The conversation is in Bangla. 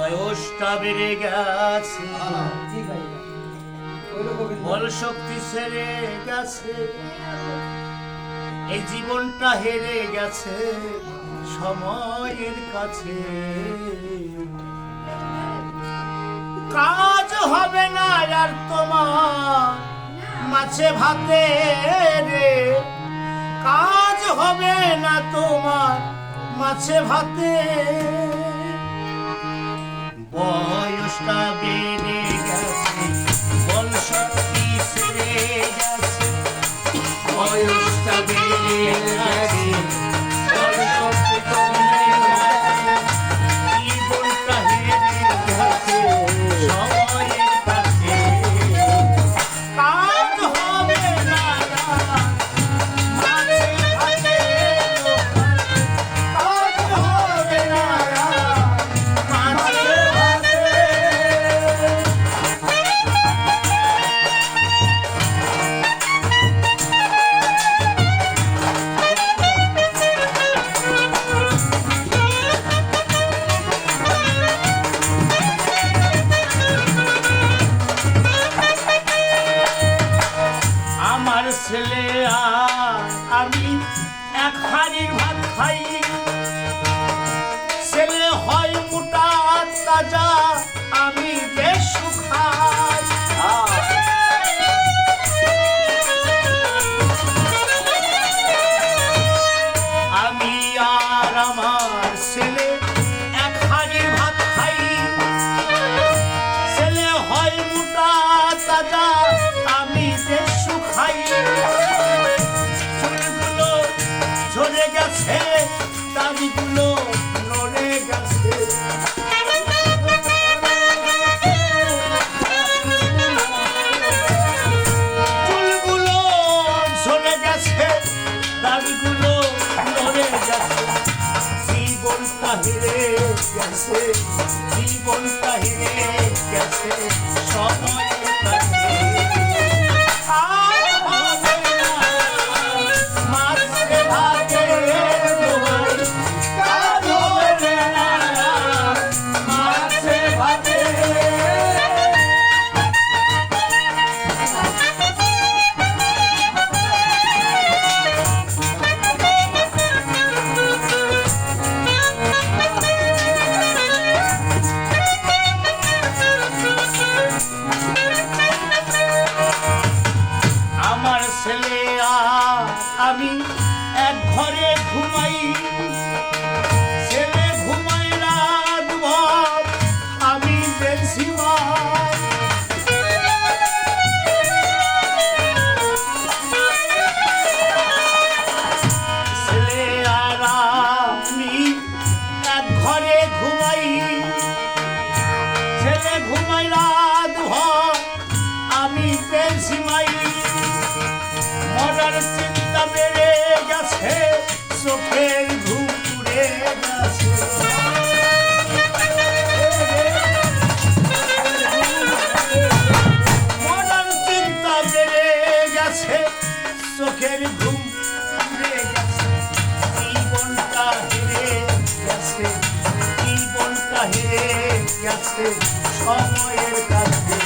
বয়সটা বেড়ে গেছে, বল শক্তি ছেড়ে গেছে, এই জীবনটা হেরে গেছে সময়ের কাছে। কাজ হবে না আর তোমার মাছে ভাতে রে, কাজ হবে না তোমার মাছে ভাতে। বয়সটা বেড়ে গেছে, বল শক্তি ছেড়ে গেছে, বয়সটা বেড়ে গেছে, বল শক্তি কমে গেছে, জীবনটা হেরে গেছে সময়ের কাছে। কাজ হবে না মাছে ভাতে, কাজ হবে না মাছে ভাতে। আমার ছেলে আর আমি এক হাঁড়ির ভাত খাই, ছেলে হয় মোটা তাজা, আমি বেশ খাই। আমি আর আমার ছেলে এক হাঁড়ির ভাত খাই, ছেলে হয় মোটা তাজা, আমি বেশ খাই। চুলগুলো ঝরে গেছে, দাড়িগুলো নড়ে গেছে, চুলগুলো ঝরে গেছে, দাড়িগুলো নড়ে গেছে, জীবনটা হেরে গেছে, জীবনটা হেরে গেছে সময়ের কাছে। আর হবে না মাছে ভাতে দোহাই, কাজ হবে না মাছে ভাতে। আমার ছেলে আর আমি এক ঘরে ঘুমাই, ছেলে ঘুমাই রাত ভর, আমি দেখছি ভর। ছেলে আর আমি এক ঘরে ঘুমাই, ছেলে ঘুমাই রাত ভর, আমি দেখছি মাই। মরার চিন্তা বেড়ে গেছে, চোখের ঘুম উড়ে গেছে, মরার চিন্তা বেড়ে গেছে, চোখের ঘুম উড়ে গেছে, জীবনটা হেরে গেছে, জীবনটা হেরে গেছে সময়ের কাছে।